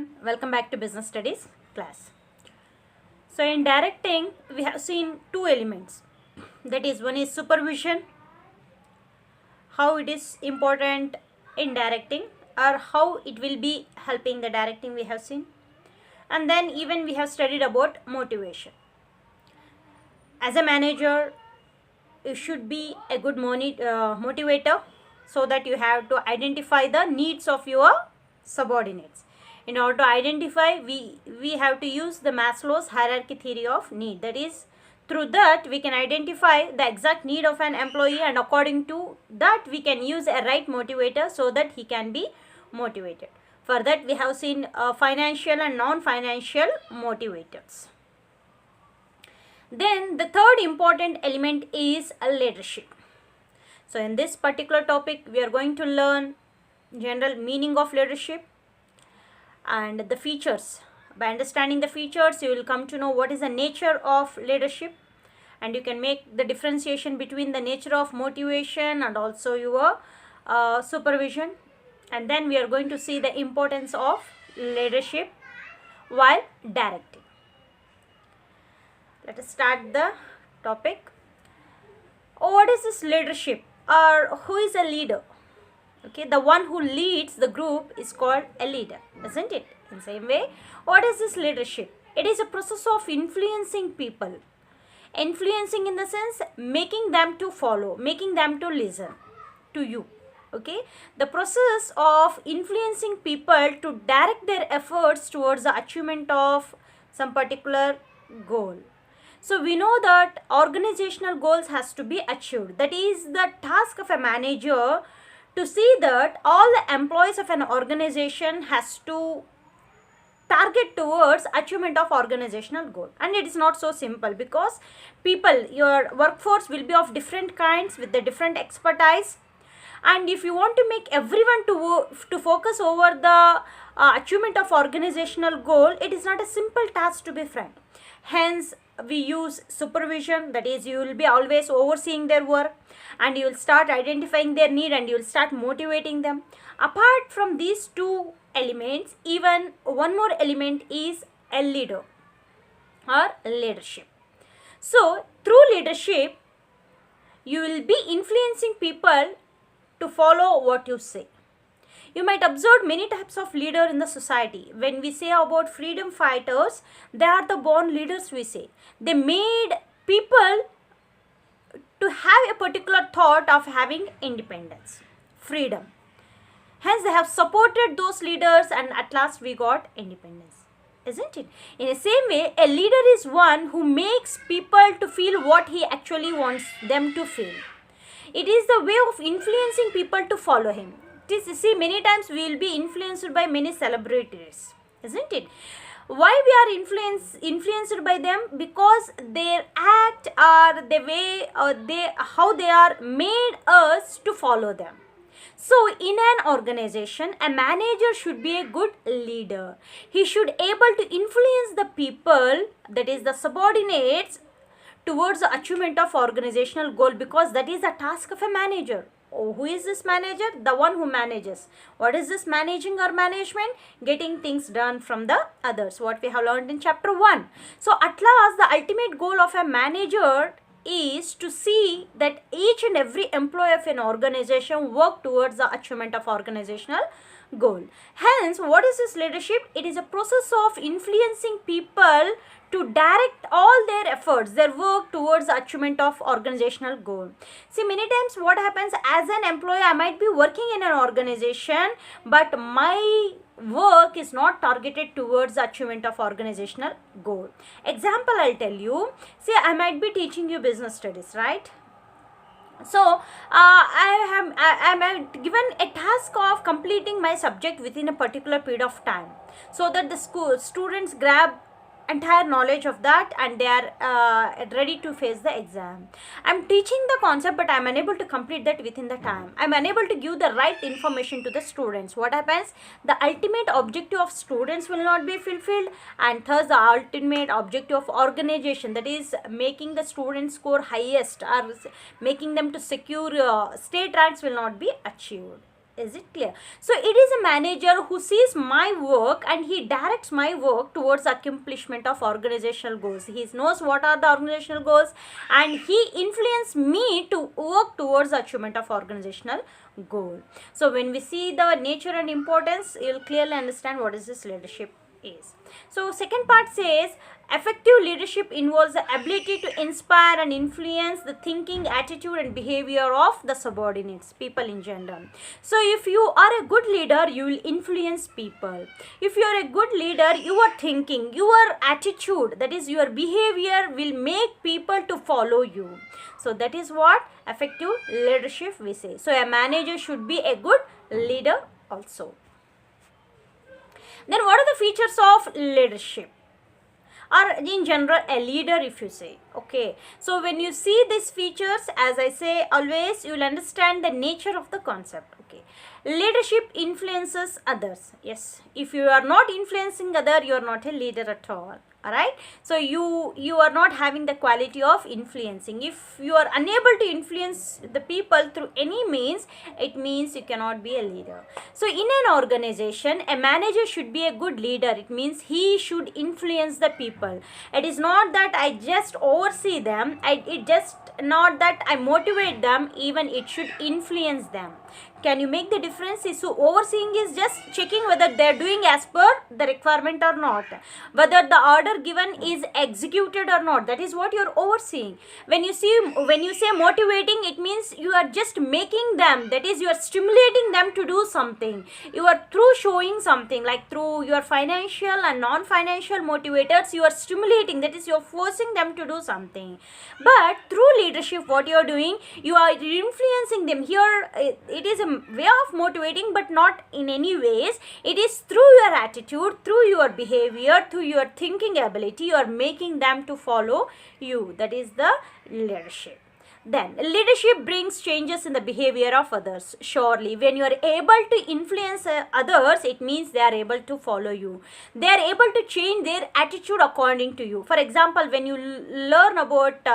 everyone, welcome back to business studies class. So in directing we have seen two elements, that is one is supervision, how it is important in directing or how it will be helping the directing we have seen, and then even we have studied about motivation. As a manager you should be a good motivator, so that you have to identify the needs of your subordinates. In order to identify, we have to use the Maslow's hierarchy theory of need. That is, through that we can identify the exact need of an employee, and according to that we can use a right motivator so that he can be motivated. For that we have seen financial and non-financial motivators. Then the third important element is leadership. So in this particular topic we are going to learn general meaning of leadership and the features. By understanding the features you will come to know what is the nature of leadership, and you can make the differentiation between the nature of motivation and also your supervision. And then we are going to see the importance of leadership while directing. Let us start the topic. What is this leadership, or who is a leader? Okay, the one who leads the group is called a leader, isn't it? In the same way, what is this leadership? It is a process of influencing people. Influencing in the sense making them to follow, making them to listen to you. Okay, the process of influencing people to direct their efforts towards the achievement of some particular goal. So we know that organizational goals has to be achieved. That is the task of a manager, to see that all the employees of an organization has to target towards achievement of organizational goal. And it is not so simple, because people, your workforce will be of different kinds with the different expertise, and if you want to make everyone to focus over the achievement of organizational goal, it is not a simple task, to be frank. Hence we use supervision, that is you will be always overseeing their work, and you will start identifying their need and you will start motivating them. Apart from these two elements, even one more element is a leader or leadership. So through leadership you will be influencing people to follow what you say. You might observe many types of leader in the society. When we say about freedom fighters, they are the born leaders, we say. They made people to have a particular thought of having independence, freedom. Hence they have supported those leaders, and at last we got independence, isn't it? In the same way, a leader is one who makes people to feel what he actually wants them to feel. It is the way of influencing people to follow him. See, many times we will be influenced by many celebrities, isn't it? Why we are influenced by them? Because their act or the way how they are made us to follow them. So in an organization, a manager should be a good leader. He should able to influence the people, that is the subordinates, towards the achievement of organizational goal, because that is the task of a manager. Oh, who is this manager? The one who manages. What is this managing or management? Getting things done from the others, what we have learned in chapter 1. So at last the ultimate goal of a manager is to see that each and every employee of an organization work towards the achievement of organizational goal. Hence, what is this leadership? It is a process of influencing people to direct all their efforts, their work towards the achievement of organizational goal. See, many times what happens, as an employee I might be working in an organization, but my work is not targeted towards the achievement of organizational goal. Example I'll tell you. See, I might be teaching you business studies, right? So I am given a task of completing my subject within a particular period of time, so that the students grab entire knowledge of that and they are ready to face the exam. I am teaching the concept, but I am unable to complete that within the time. I am unable to give the right information to the students. What happens? The ultimate objective of students will not be fulfilled, and thus the ultimate objective of organization, that is making the students score highest or making them to secure state ranks, will not be achieved, Is it clear? So it is a manager who sees my work and he directs my work towards accomplishment of organizational goals. He knows what are the organizational goals and he influences me to work towards achievement of organizational goal. So when we see the nature and importance, you will clearly understand what is this leadership is. So second part says effective leadership involves the ability to inspire and influence the thinking, attitude and behavior of the subordinates, people in general. So if you are a good leader, you will influence people. If you are a good leader, your thinking, your attitude, that is your behavior will make people to follow you. So that is what effective leadership we say. So a manager should be a good leader also. Then what are the features of leadership? Or in general a leader, if you say. Okay, so when you see these features, as I say always, you will understand the nature of the concept. Okay, leadership influences others. Yes, if you are not influencing other, you are not a leader at all. Alright, so you are not having the quality of influencing. If you are unable to influence the people through any means, it means you cannot be a leader. So in an organization, a manager should be a good leader. It means he should influence the people. It is not that I just oversee them, it just not that I motivate them, even it should influence them. Can you make the difference? So overseeing is just checking whether they are doing as per the requirement or not, whether the order given is executed or not. That is what you are overseeing. When you say motivating, it means you are just making them, that is you are stimulating them to do something. You are through showing something, like through your financial and non-financial motivators, you are stimulating, that is you are forcing them to do something. But through leadership, what you are doing, you are influencing them. Here it is a way of motivating, but not in any ways. It is through your attitude, through your behavior, through your thinking ability, you are making them to follow you. That is the leadership. Then leadership brings changes in the behavior of others. Surely when you are able to influence others, it means they are able to follow you. They are able to change their attitude according to you. For example, when you learn about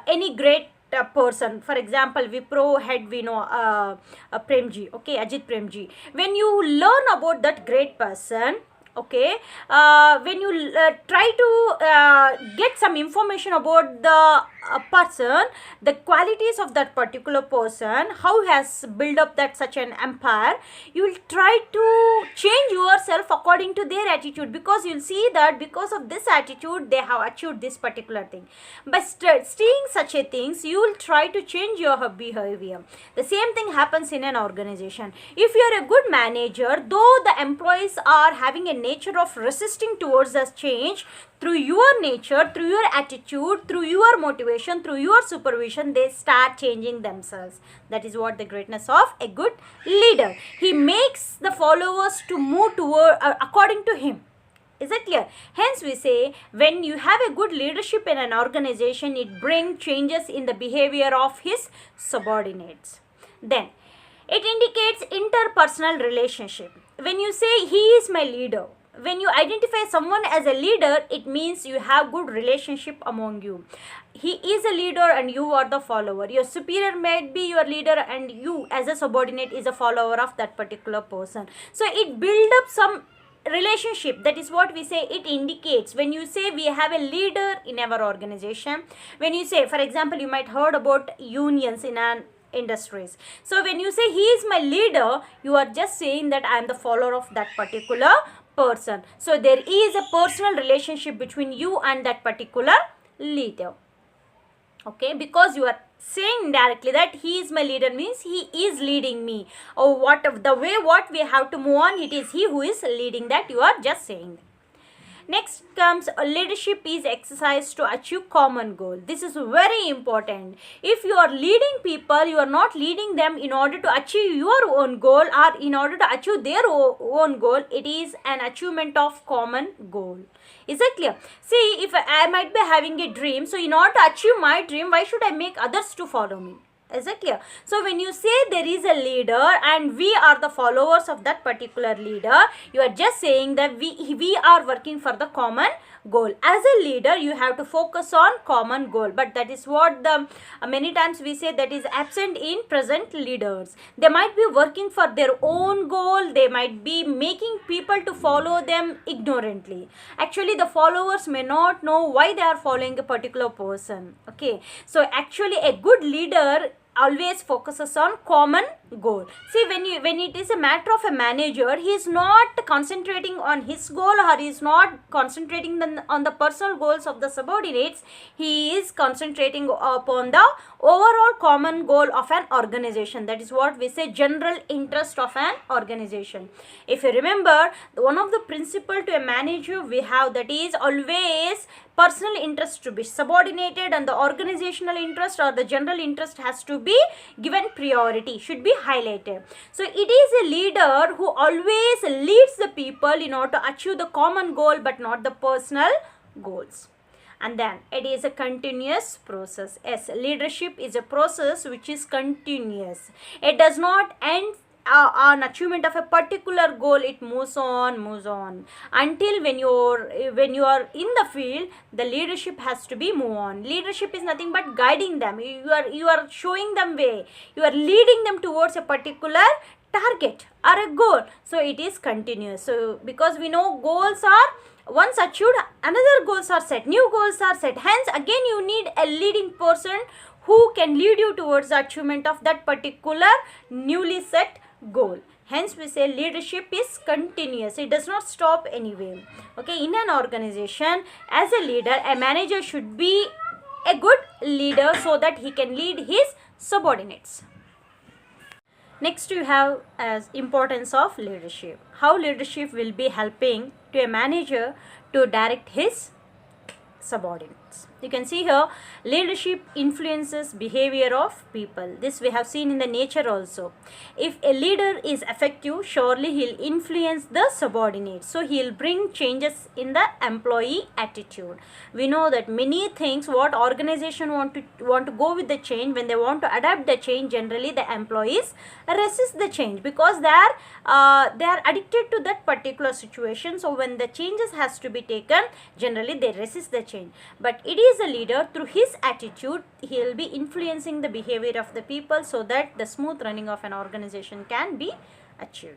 any great person, for example Wipro head, we know Premji, okay, Ajit Premji. When you learn about that great person, okay, when you try to get some information about the person, the qualities of that particular person, how he has built up that such an empire, you will try to change yourself according to their attitude, because you will see that because of this attitude they have achieved this particular thing. By seeing such a things, you will try to change your behavior. The same thing happens in an organization. If you are a good manager, though the employees are having a nature of resisting towards the change, through your nature, through your attitude, through your motivation, through your supervision, they start changing themselves. That is what the greatness of a good leader. He makes the followers to move toward according to him. Is it clear? Hence we say, when you have a good leadership in an organization, it brings changes in the behavior of his subordinates. Then it indicates interpersonal relationship. When you say he is my leader, when you identify someone as a leader, it means you have good relationship among you. He is a leader and you are the follower. Your superior might be your leader and you as a subordinate is a follower of that particular person. So it builds up some relationship. That is what we say it indicates. When you say we have a leader in our organization, when you say, for example, you might heard about unions in an industries. So when you say he is my leader, you are just saying that I am the follower of that particular person. So there is a personal relationship between you and that particular leader. Okay, because you are saying directly that he is my leader means he is leading me, or what the way what we have to move on, it is he who is leading, that you are just saying. Next comes leadership is exercised to achieve common goal. This is very important. If you are leading people, you are not leading them in order to achieve your own goal or in order to achieve their own goal. It is an achievement of common goal. Is it clear? See, if I might be having a dream, so in order to achieve my dream, why should I make others to follow me? Is it clear? So when you say there is a leader and we are the followers of that particular leader, you are just saying that we are working for the common goal. As a leader, you have to focus on common goal, but that is what the many times we say that is absent in present leaders. They might be working for their own goal, they might be making people to follow them ignorantly. Actually, the followers may not know why they are following a particular person. Okay, so actually a good leader always focuses on common goal. See, when it is a matter of a manager, he is not concentrating on his goal, or he is not concentrating on the personal goals of the subordinates. He is concentrating upon the overall common goal of an organization. That is what we say general interest of an organization. If you remember, one of the principle to a manager we have, that is always personal interest to be subordinated and the organizational interest or the general interest has to be given priority, should be highlighted. So it is a leader who always leads the people in order to achieve the common goal but not the personal goals. And then it is a continuous process. Yes, leadership is a process which is continuous. It does not end on achievement of a particular goal. It moves on until when you are in the field, the leadership has to be move on. Leadership is nothing but guiding them. You are showing them way, you are leading them towards a particular target or a goal. So it is continuous. So because we know goals are once achieved, another goals are set, new goals are set. Hence again you need a leading person who can lead you towards the achievement of that particular newly set goal. Hence we say leadership is continuous. It does not stop anywhere. Okay, in an organization, as a leader, a manager should be a good leader so that he can lead his subordinates. Next you have as importance of leadership. How leadership will be helping to a manager to direct his subordinates. You can see here, leadership influences behavior of people. This we have seen in the nature also. If a leader is effective, surely he'll influence the subordinates. So he'll bring changes in the employee attitude. We know that many things what organization want to go with the change, when they want to adapt the change, generally the employees resist the change because they are addicted to that particular situation. So when the changes has to be taken, generally they resist the change. But it is a leader, through his attitude he will be influencing the behavior of the people so that the smooth running of an organization can be achieved.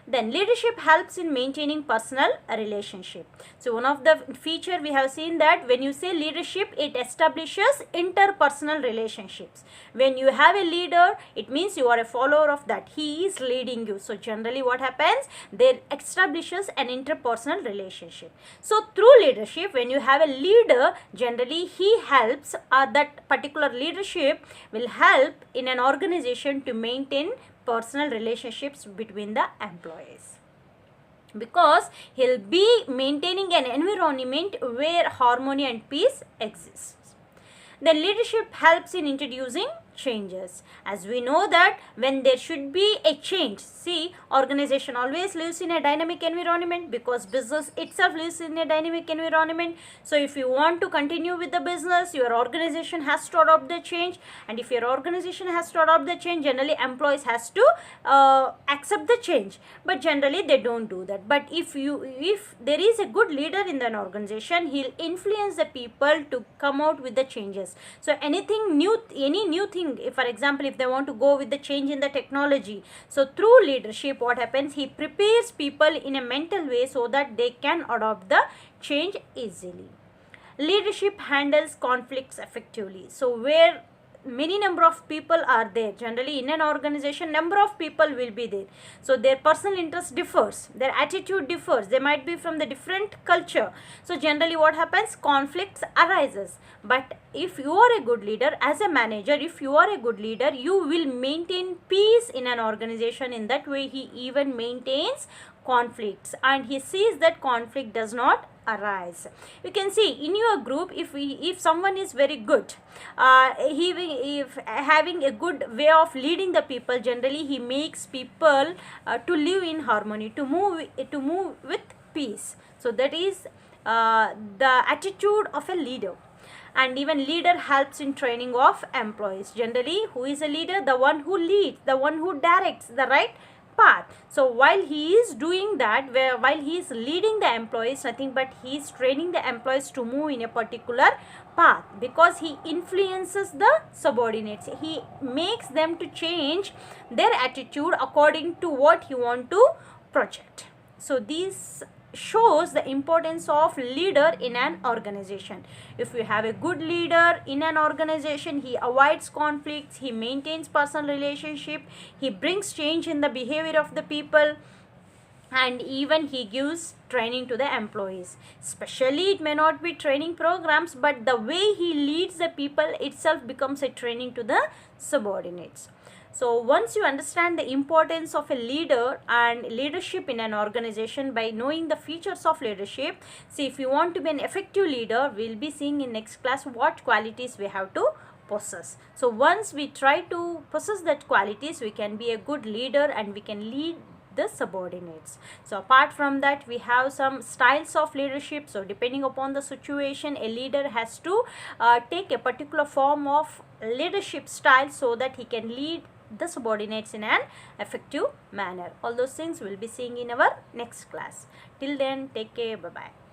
Then leadership helps in maintaining personal relationship. So one of the feature we have seen that when you say leadership, it establishes interpersonal relationships. When you have a leader, it means you are a follower of that. He is leading you. So generally what happens? There establishes an interpersonal relationship. So through leadership, when you have a leader, generally he helps, that particular leadership will help in an organization to maintain personal relationships between the employees, because he'll be maintaining an environment where harmony and peace exists. Then leadership helps in introducing changes. As we know that when there should be a change, see, organization always lives in a dynamic environment because business itself lives in a dynamic environment. So if you want to continue with the business, your organization has to adopt the change, and if your organization has to adopt the change, generally employees has to accept the change, but generally they don't do that. But if there is a good leader in an organization, he'll influence the people to come out with the changes. So any new thing, if for example if they want to go with the change in the technology, so through leadership what happens, he prepares people in a mental way so that they can adopt the change easily. Leadership handles conflicts effectively. So where many number of people are there, generally in an organization number of people will be there, so their personal interest differs, their attitude differs, they might be from the different culture. So generally what happens, conflicts arises. But if you are a good leader, as a manager, if you are a good leader, you will maintain peace in an organization. In that way he even maintains conflicts and he sees that conflict does not arise. You can see in your group, if someone is very good, if having a good way of leading the people, generally he makes people to live in harmony, to move with peace. So that is the attitude of a leader. And even leader helps in training of employees. Generally, who is a leader? The one who leads, the one who directs the right path. So while he is doing that, while he is leading the employees, nothing but he is training the employees to move in a particular path, because he influences the subordinates. He makes them to change their attitude according to what he want to project. So this shows the importance of leader in an organization. If you have a good leader in an organization, he avoids conflicts, he maintains personal relationship, he brings change in the behavior of the people, and even he gives training to the employees. Especially, it may not be training programs, but the way he leads the people itself becomes a training to the subordinates. So once you understand the importance of a leader and leadership in an organization by knowing the features of leadership, see, if you want to be an effective leader, we'll be seeing in next class what qualities we have to possess. So once we try to possess that qualities, we can be a good leader and we can lead the subordinates. So apart from that, we have some styles of leadership. So depending upon the situation, a leader has to take a particular form of leadership style so that he can lead the subordinates in an effective manner. All those things we'll be seeing in our next class. Till then, take care. Bye bye.